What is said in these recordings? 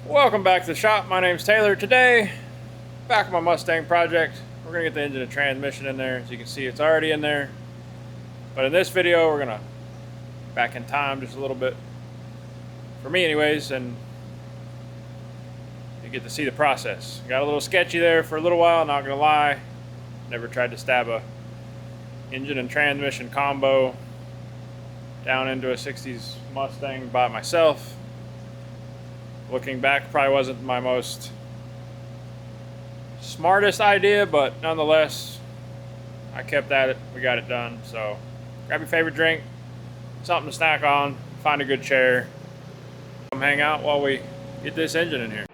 Welcome back to the shop. My name's Taylor. Today, back on my Mustang project. We're gonna get the engine and transmission in there. As you can see, it's already in there. But in this video, we're gonna back in time just a little bit, for me anyways, and you get to see the process. Got a little sketchy there for a little while, not gonna lie. Never tried to stab a engine and transmission combo down into a 60s Mustang by myself. Looking back, probably wasn't my most smartest idea, but nonetheless, I kept at it. We got it done. So grab your favorite drink, something to snack on, find a good chair, come hang out while we get this engine in here.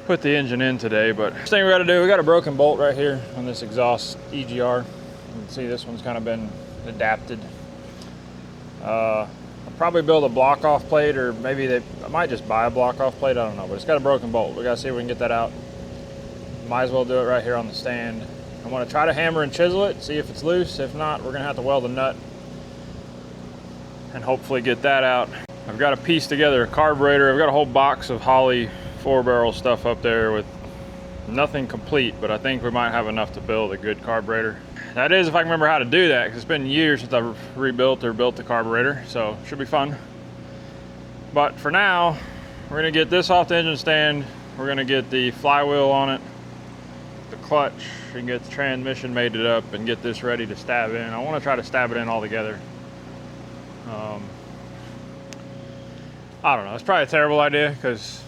Put the engine in today, but first thing we got to do, we got a broken bolt right here on this exhaust EGR. You can see this one's kind of been adapted. I'll probably build a block off plate, or maybe I might just buy a block off plate, I don't know, but it's got a broken bolt. We got to see if we can get that out. Might as well do it right here on the stand. I want to try to hammer and chisel it, see if it's loose. If not, we're gonna have to weld a nut and hopefully get that out. I've got to piece together a carburetor. I've got a whole box of Holley 4-barrel stuff up there with nothing complete, but I think we might have enough to build a good carburetor. That is, if I can remember how to do that, because it's been years since I've rebuilt or built the carburetor, so it should be fun. But for now, we're gonna get this off the engine stand. We're gonna get the flywheel on it, the clutch, and get the transmission mated up and get this ready to stab in. I want to try to stab it in all together. I don't know, it's probably a terrible idea because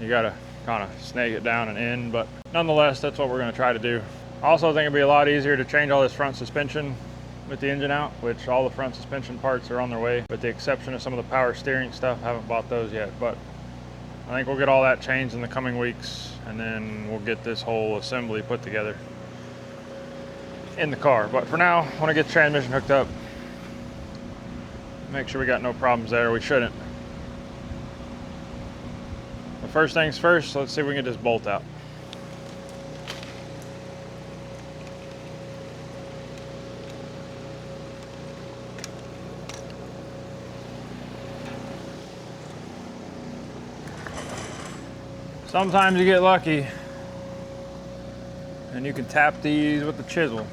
you gotta kind of snake it down and in, but nonetheless, that's what we're gonna try to do. I also think it'd be a lot easier to change all this front suspension with the engine out, which all the front suspension parts are on their way, with the exception of some of the power steering stuff. I haven't bought those yet, but I think we'll get all that changed in the coming weeks, and then we'll get this whole assembly put together in the car. But for now, I want to get the transmission hooked up, make sure we got no problems there. We shouldn't. But first things first, let's see if we can get this bolt out. Sometimes you get lucky and you can tap these with the chisel.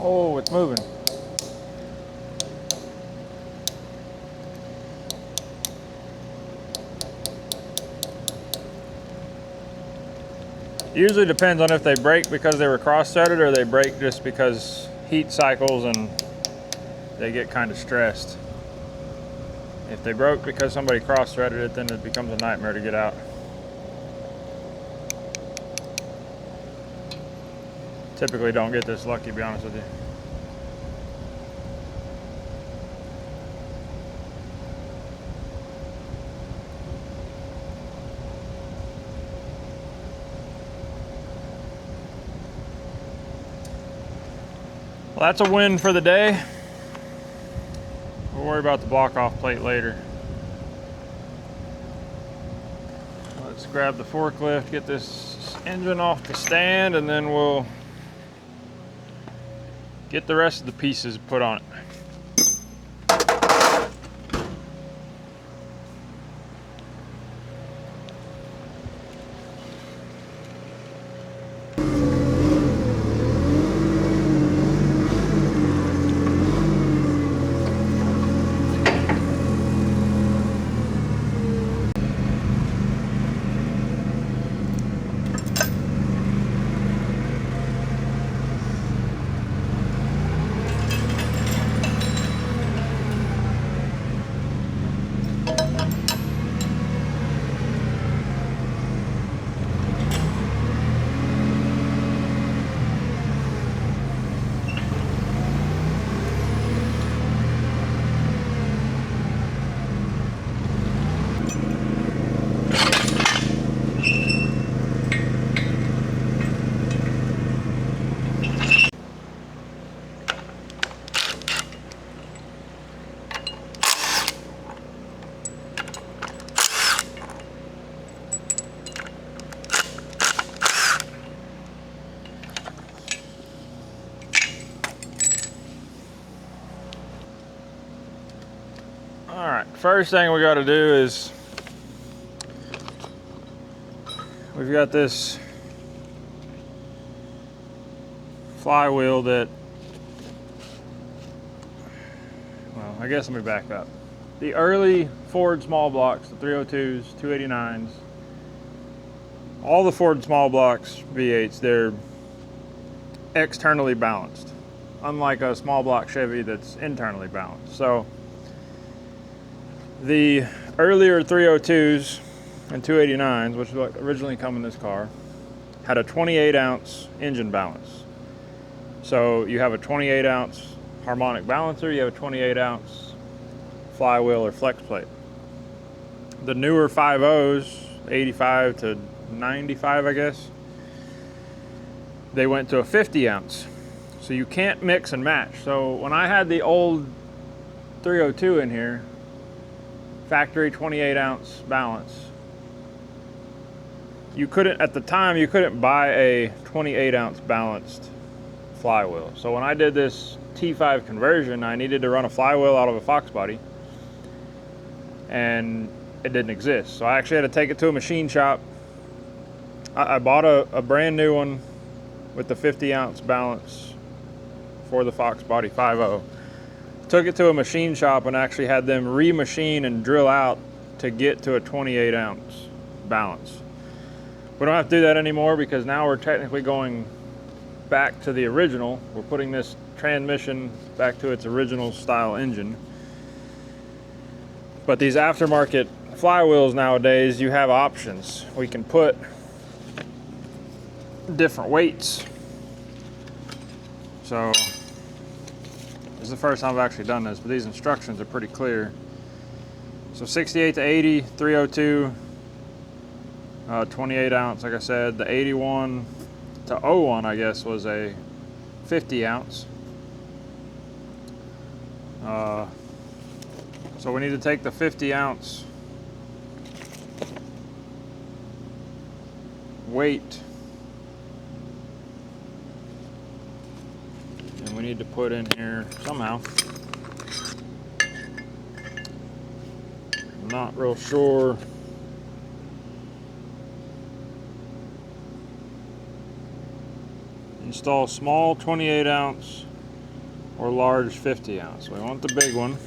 Oh, it's moving. Usually depends on if they break because they were cross-threaded or they break just because heat cycles and they get kind of stressed. If they broke because somebody cross-threaded it, then it becomes a nightmare to get out. Typically don't get this lucky, to be honest with you. Well, that's a win for the day. We'll worry about the block off plate later. Let's grab the forklift, get this engine off the stand, and then we'll get the rest of the pieces put on it. All right, first thing we got to do is we've got this flywheel that, well, I guess let me back up. The early Ford small blocks, the 302s, 289s, all the Ford small blocks V8s, they're externally balanced, unlike a small block Chevy that's internally balanced. So the earlier 302s and 289s, which originally come in this car, had a 28-ounce engine balance. So you have a 28-ounce harmonic balancer, you have a 28-ounce flywheel or flex plate. The newer 5.0s, 85 to 95, I guess, they went to a 50-ounce. So you can't mix and match. So when I had the old 302 in here, factory 28-ounce balance, you couldn't, at the time, you couldn't buy a 28-ounce balanced flywheel. So when I did this T5 conversion, I needed to run a flywheel out of a Fox body, and it didn't exist. So I actually had to take it to a machine shop. I bought a brand new one with the 50-ounce balance for the Fox body 5.0. Took it to a machine shop and actually had them remachine and drill out to get to a 28-ounce balance. We don't have to do that anymore because now we're technically going back to the original. We're putting this transmission back to its original style engine. But these aftermarket flywheels nowadays, you have options. We can put different weights. So this is the first time I've actually done this, but these instructions are pretty clear. So 68 to 80, 302, 28 ounce, like I said. The 81 to 01, I guess, was a 50 ounce. So we need to take the 50 ounce weight, and we need to put in here somehow. I'm not real sure. Install small 28 ounce or large 50 ounce. We want the big one.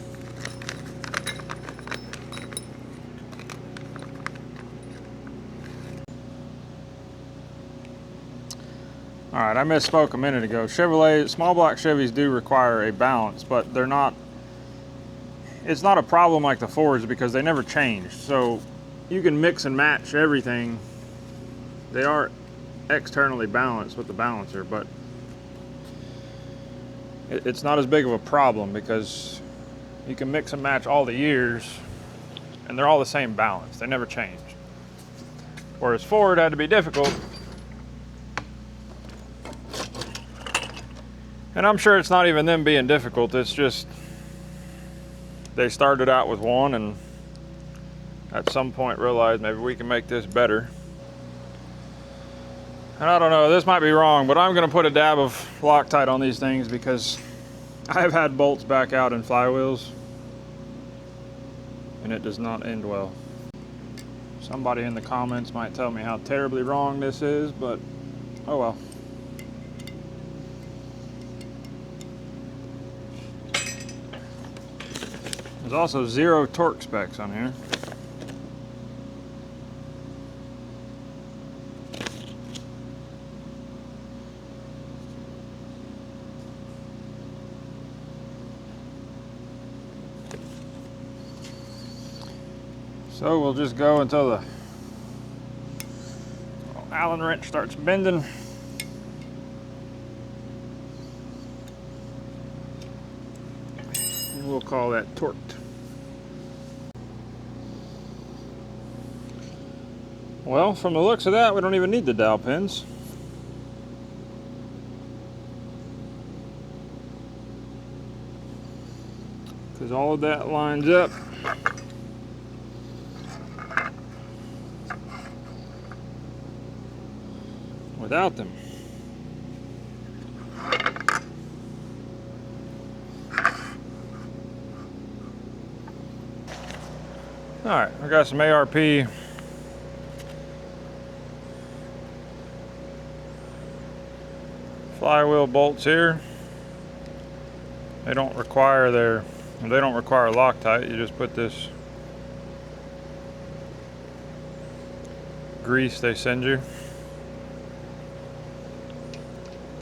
All right, I misspoke a minute ago. Chevrolet, small block Chevys do require a balance, but they're not, it's not a problem like the Fords because they never changed. So you can mix and match everything. They are externally balanced with the balancer, but it's not as big of a problem because you can mix and match all the years and they're all the same balance. They never changed. Whereas Ford had to be difficult. And I'm sure it's not even them being difficult, it's just they started out with one and at some point realized maybe we can make this better. And I don't know, this might be wrong, but I'm gonna put a dab of Loctite on these things because I have had bolts back out in flywheels and it does not end well. Somebody in the comments might tell me how terribly wrong this is, but oh well. There's also 0 torque specs on here. So we'll just go until the Allen wrench starts bending. And we'll call that torqued. Well, from the looks of that, we don't even need the dowel pins. Because all of that lines up without them. All right, I got some ARP flywheel bolts here. They don't require Loctite. You just put this grease they send you,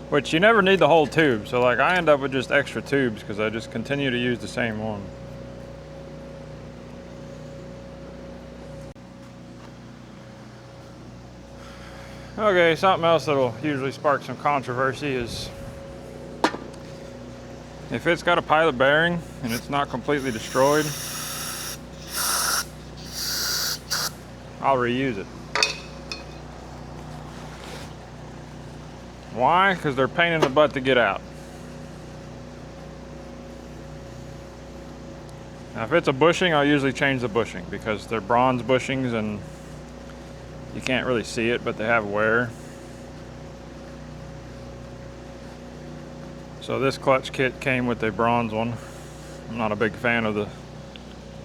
which you never need the whole tube. So like I end up with just extra tubes because I just continue to use the same one. Okay, something else that'll usually spark some controversy is if it's got a pilot bearing and it's not completely destroyed, I'll reuse it. Why? Because they're a pain in the butt to get out. Now if it's a bushing, I'll usually change the bushing because they're bronze bushings and you can't really see it, but they have wear. So this clutch kit came with a bronze one. I'm not a big fan of the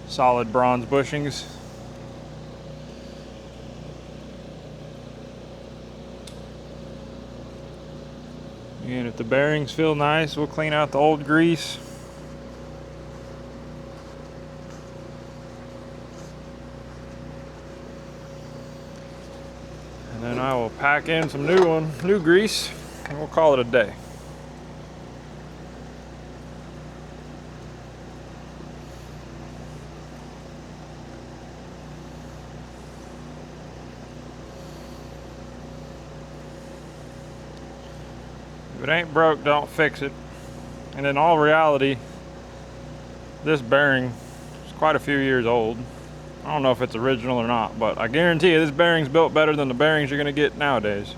solid bronze bushings. And if the bearings feel nice, we'll clean out the old grease. And then I will pack in some new grease, and we'll call it a day. If it ain't broke, don't fix it. And in all reality, this bearing is quite a few years old. I don't know if it's original or not, but I guarantee you this bearing's built better than the bearings you're gonna get nowadays.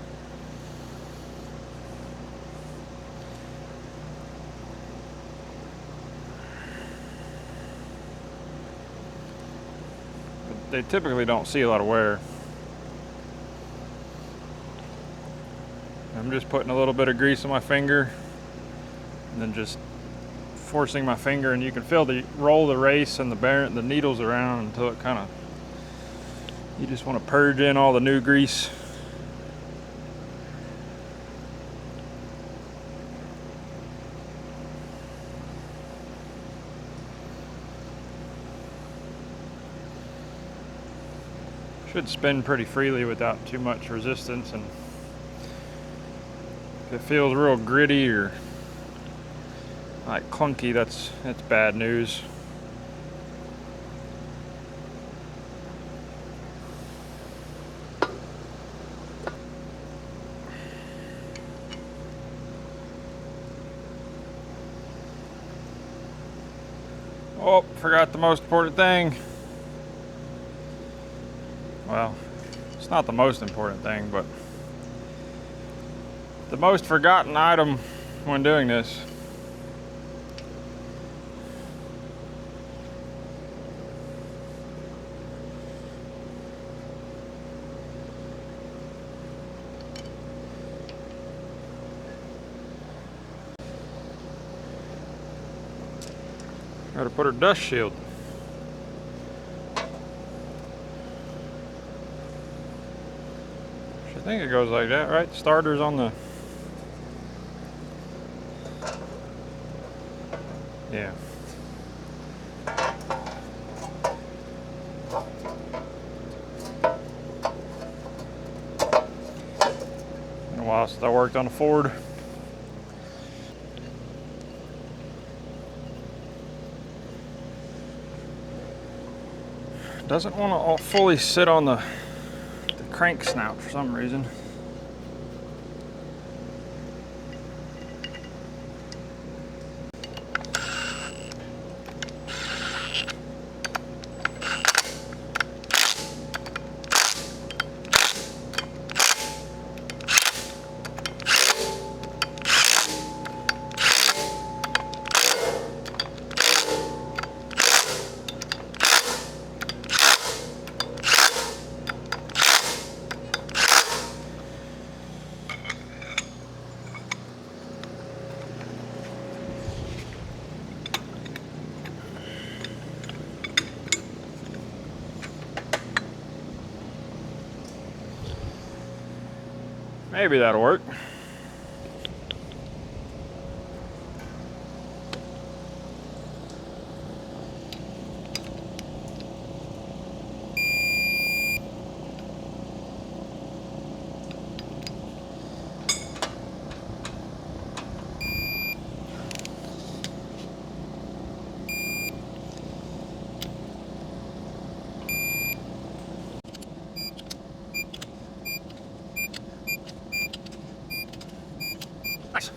But they typically don't see a lot of wear. I'm just putting a little bit of grease on my finger and then just forcing my finger, and you can feel roll the race and the needles around until it kind of, you just want to purge in all the new grease. Should spin pretty freely without too much resistance, and if it feels real gritty or like clunky, that's bad news. Oh, forgot the most important thing. Well, it's not the most important thing, but the most forgotten item when doing this. Got to put her dust shield. I think it goes like that, right? Starter's on the... Yeah. Been a while since I worked on a Ford. Doesn't want to fully sit on the crank snout for some reason. Maybe that'll work.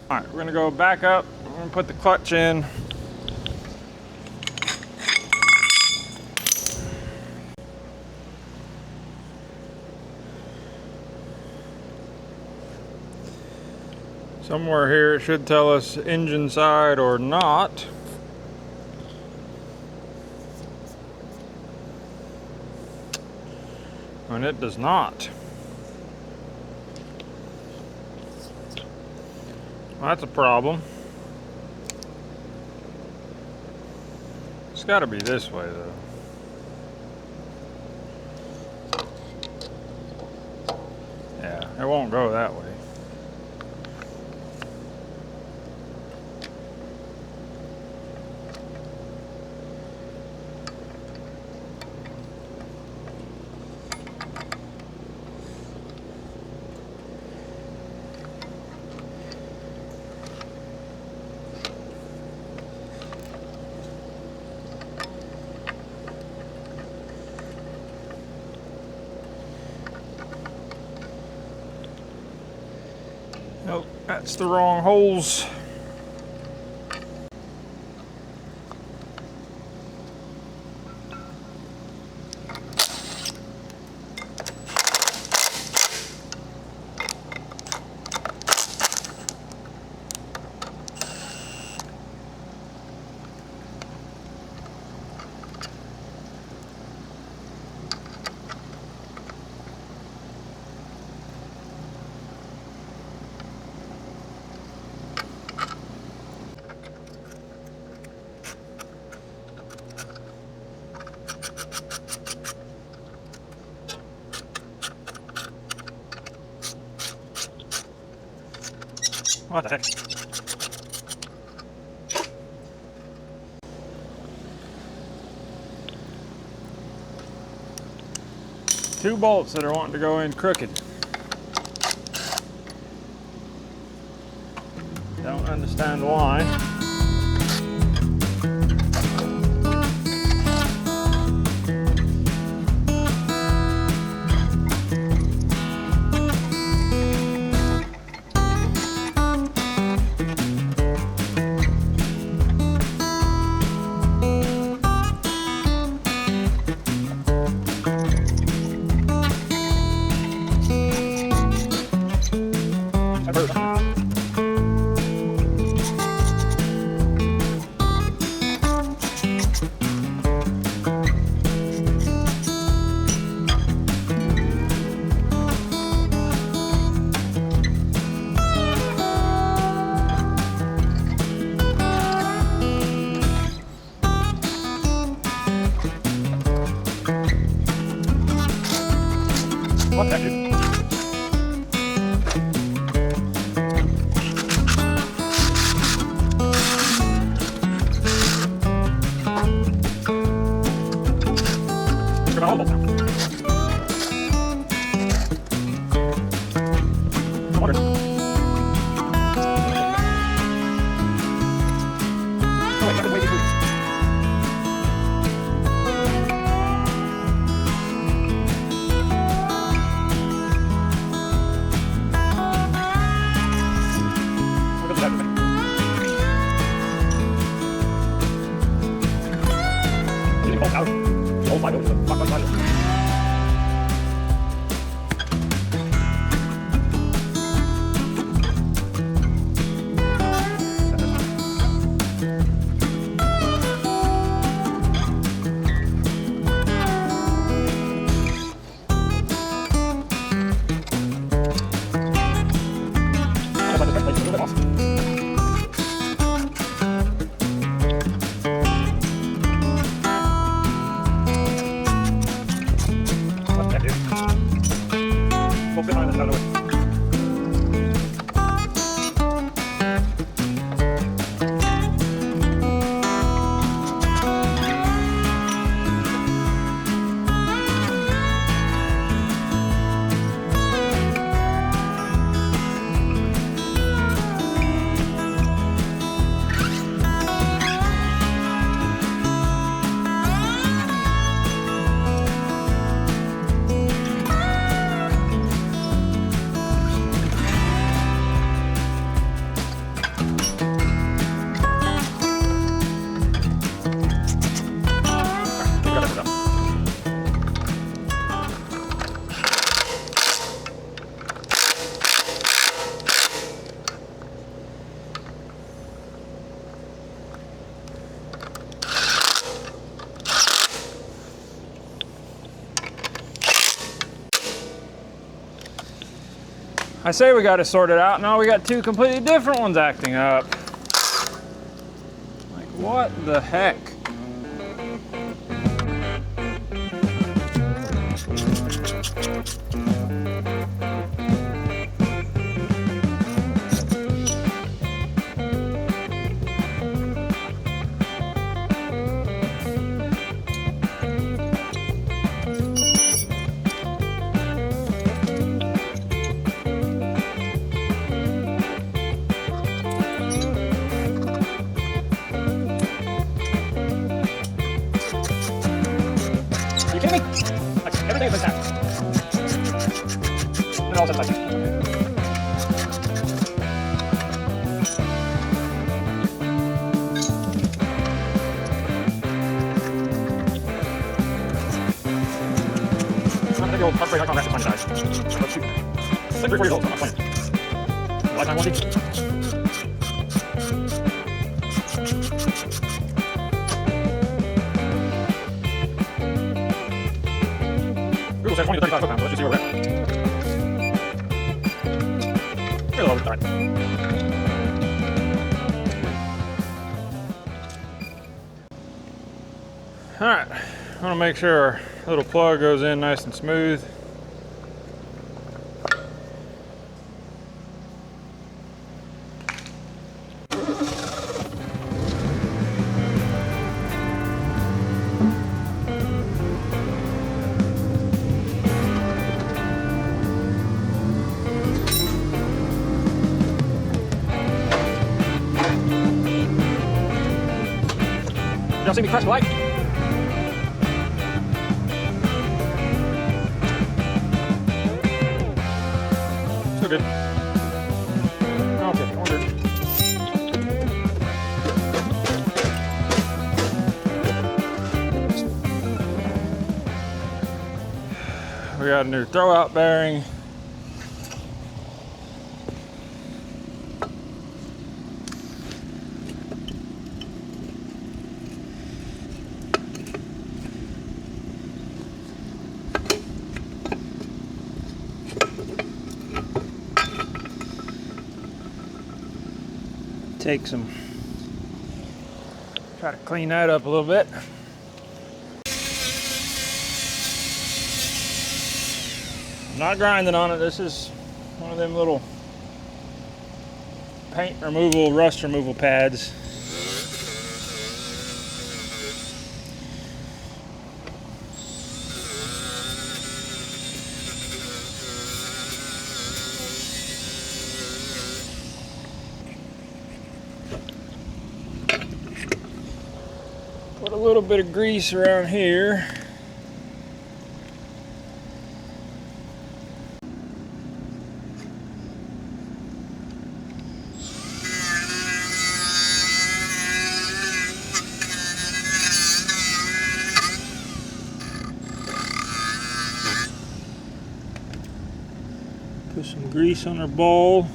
All right, we're gonna go back up. We're gonna put the clutch in. Somewhere here it should tell us engine side or not. And it does not. Well, that's a problem. It's got to be this way though. Yeah, it won't go that way. Nope, that's the wrong holes. What the heck? Two bolts that are wanting to go in crooked. Don't understand why. What the heck? I say we got it sorted out, now we got two completely different ones acting up. Like, what the heck? Everything is like that. And all like that. I'm gonna go upgrade icon graphics when it dies. Let's shoot. It's like 3 or 4 years old, so I'm not playing. Lifetime warranty. Google says 20 to 35 foot-pounds, so let's just see where we're at. We're a little over, alright. Alright, I want to make sure our little plug goes in nice and smooth. Y'all see me press the light? Still good. Okay, order. We got a new throwout bearing. Take some, try to clean that up a little bit. I'm not grinding on it. This is one of them little paint removal, rust removal pads. Put a little bit of grease around here. Put some grease on our ball.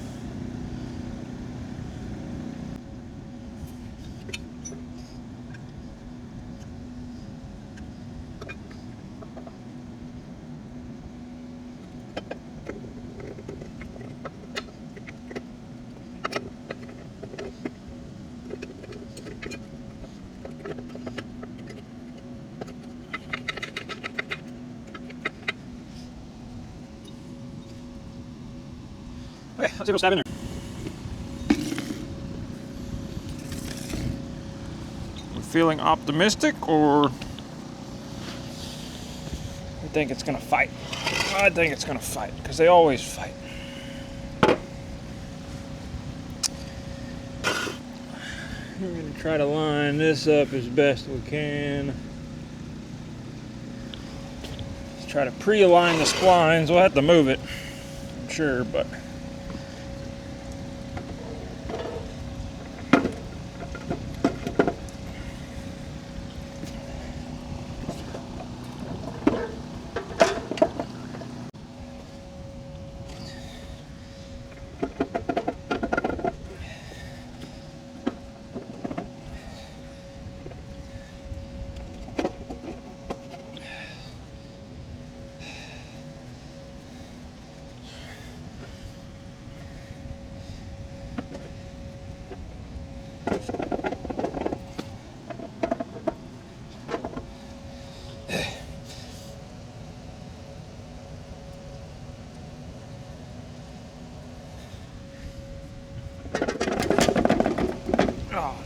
Okay, let's see what's happening there. We're feeling optimistic, or you think it's gonna fight? I think it's gonna fight, because they always fight. We're gonna try to line this up as best we can. Let's try to pre-align the splines. We'll have to move it, I'm sure, but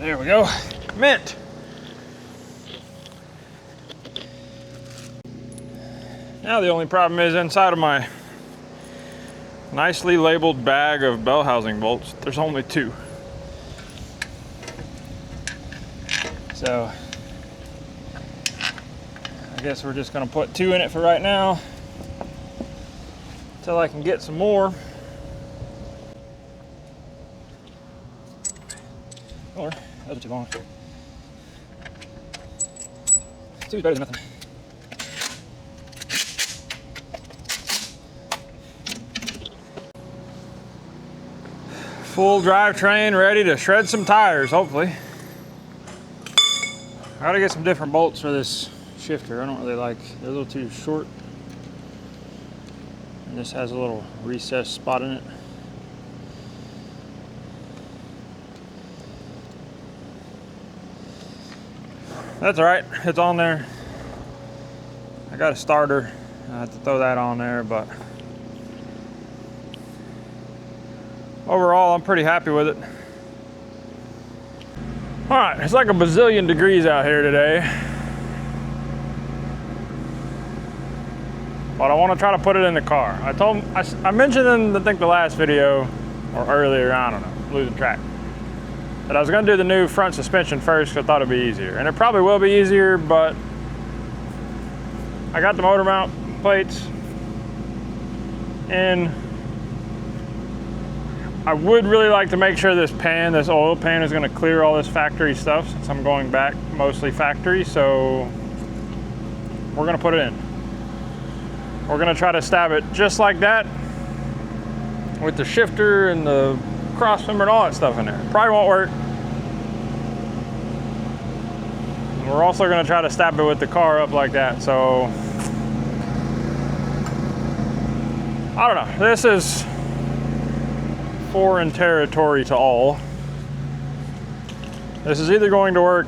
There we go. Mint. Now the only problem is inside of my nicely labeled bag of bell housing bolts, there's only 2. So I guess we're just gonna put 2 in it for right now until I can get some more. Or those are too long. 2 is better than nothing. Full drivetrain ready to shred some tires, hopefully. I gotta get some different bolts for this shifter. I don't really like, they're a little too short. And this has a little recessed spot in it. That's all right, it's on there. I got a starter, I have to throw that on there, but overall, I'm pretty happy with it. All right, it's like a bazillion degrees out here today. But I want to try to put it in the car. I mentioned in, I think, the last video, or earlier, I don't know, losing track, that I was gonna do the new front suspension first because I thought it'd be easier. And it probably will be easier, but I got the motor mount plates in. I would really like to make sure this oil pan is gonna clear all this factory stuff since I'm going back mostly factory, so we're gonna put it in. We're gonna try to stab it just like that with the shifter and the cross member and all that stuff in there. Probably won't work. And we're also gonna try to stab it with the car up like that, so I don't know. This is foreign territory to all. This is either going to work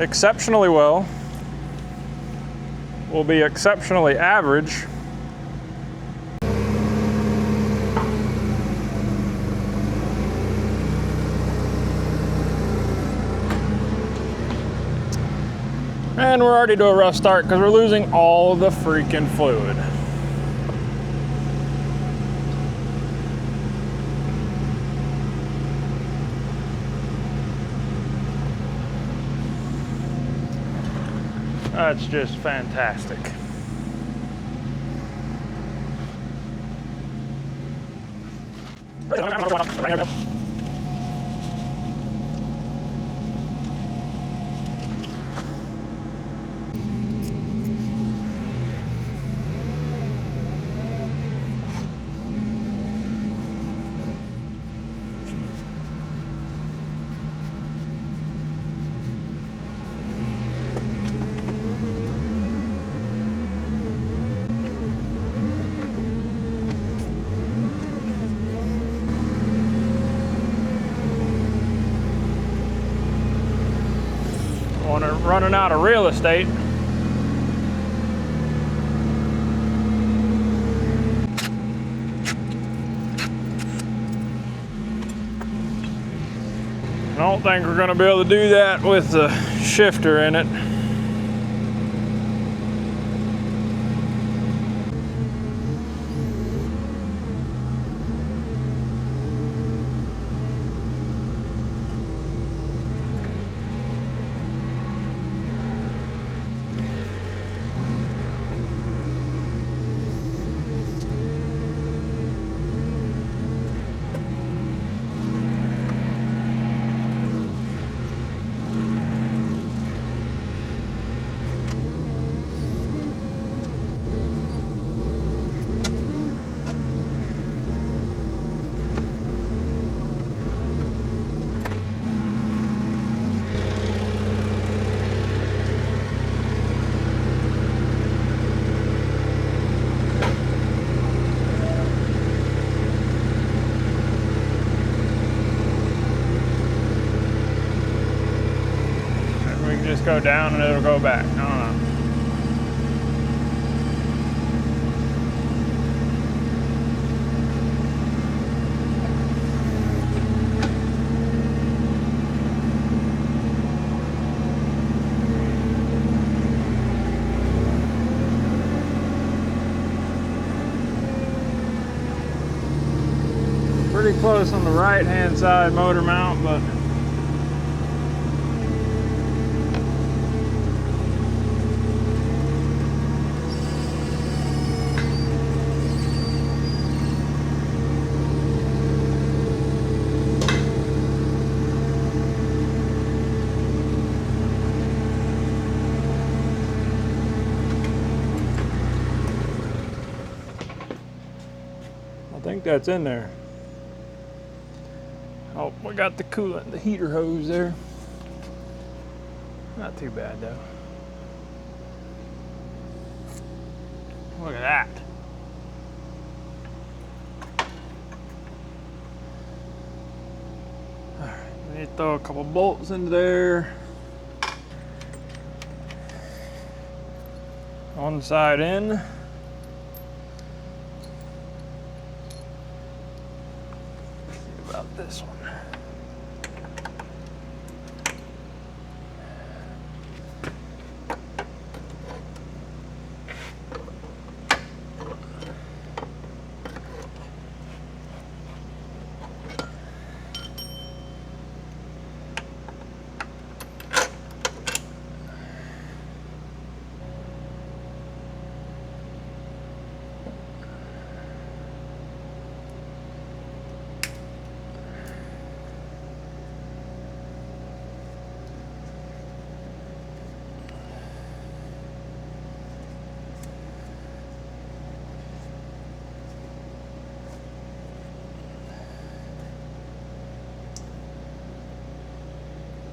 exceptionally well, will be exceptionally average, and we're already to a rough start because we're losing all the freaking fluid. That's just fantastic. Running out of real estate. I don't think we're going to be able to do that with the shifter in it. Just go down and it'll go back. I don't know. this on the right hand side motor mount, but I think that's in there. Oh, we got the coolant, the heater hose there. Not too bad though. Look at that. All right, we need to throw a couple bolts into there. On the side in. About this one.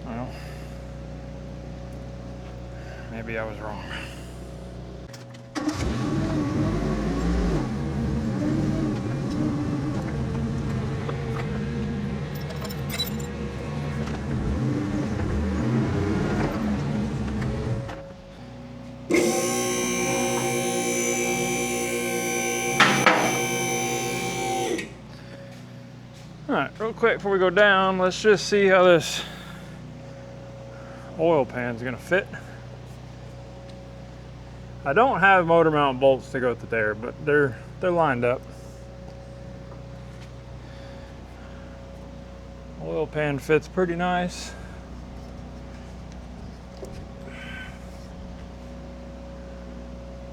Well, maybe I was wrong. All right, real quick before we go down, let's just see how this oil pan's gonna fit. I don't have motor mount bolts to go through there, but they're lined up. Oil pan fits pretty nice.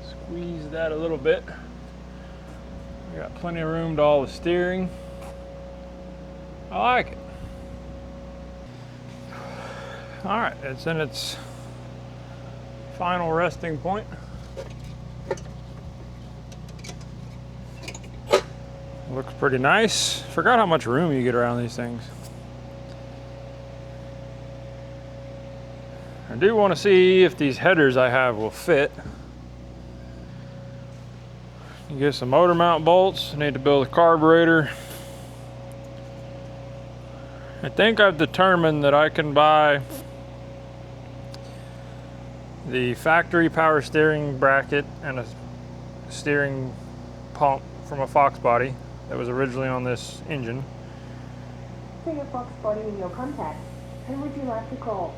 Squeeze that a little bit. We got plenty of room to all the steering. I like it. All right, it's in its final resting point. Looks pretty nice. Forgot how much room you get around these things. I do want to see if these headers I have will fit. You get some motor mount bolts. I need to build a carburetor. I think I've determined that I can buy the factory power steering bracket and a steering pump from a Fox body that was originally on this engine. See a Fox body in your contacts. Who would you like to call?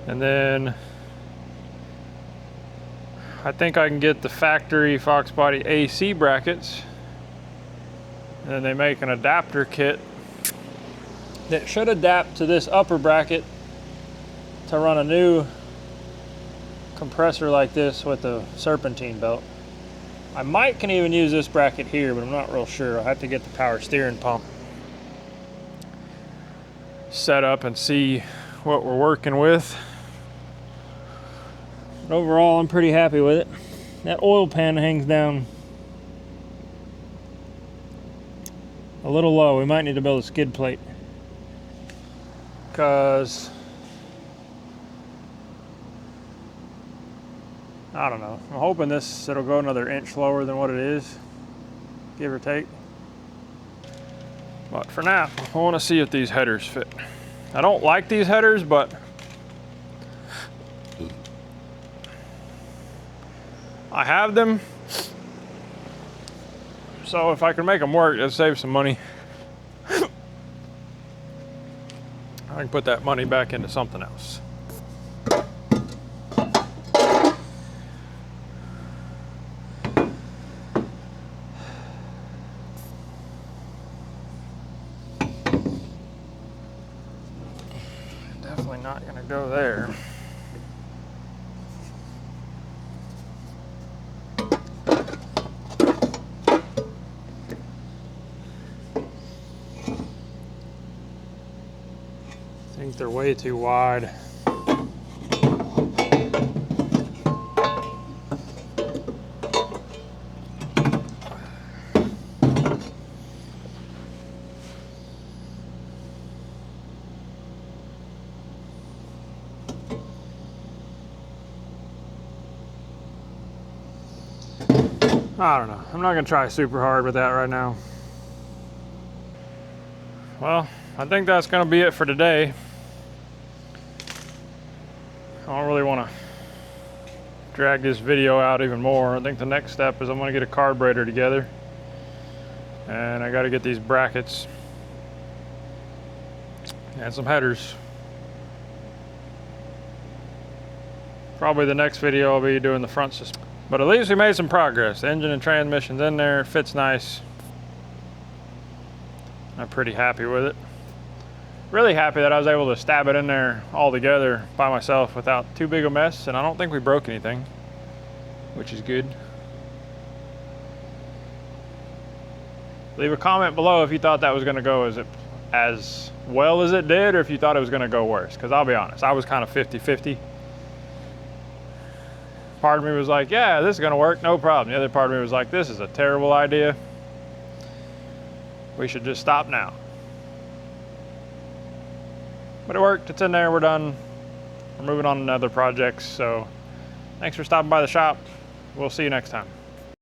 And then I think I can get the factory Fox body AC brackets. And then they make an adapter kit that should adapt to this upper bracket to run a new compressor like this with a serpentine belt. I can even use this bracket here, but I'm not real sure. I'll have to get the power steering pump set up and see what we're working with. But overall, I'm pretty happy with it. That oil pan hangs down a little low. We might need to build a skid plate, because I don't know. I'm hoping it'll go another inch lower than what it is, give or take. But for now, I want to see if these headers fit. I don't like these headers, but I have them. So if I can make them work, it'll save some money. I can put that money back into something else. Definitely not gonna go there. I think they're way too wide. I don't know. I'm not gonna try super hard with that right now. Well, I think that's gonna be it for today. I don't really want to drag this video out even more. I think the next step is I'm gonna get a carburetor together, and I got to get these brackets and some headers. Probably the next video I'll be doing the front system. But at least we made some progress. The engine and transmission's in there, it fits nice. I'm pretty happy with it. Really happy that I was able to stab it in there all together by myself without too big a mess, and I don't think we broke anything, which is good. Leave a comment below if you thought that was gonna go as well as it did, or if you thought it was gonna go worse, because I'll be honest, I was kind of 50-50. Part of me was like, yeah, this is gonna work, no problem. The other part of me was like, this is a terrible idea. We should just stop now. But it worked, it's in there, we're done. We're moving on to other projects, so thanks for stopping by the shop. We'll see you next time.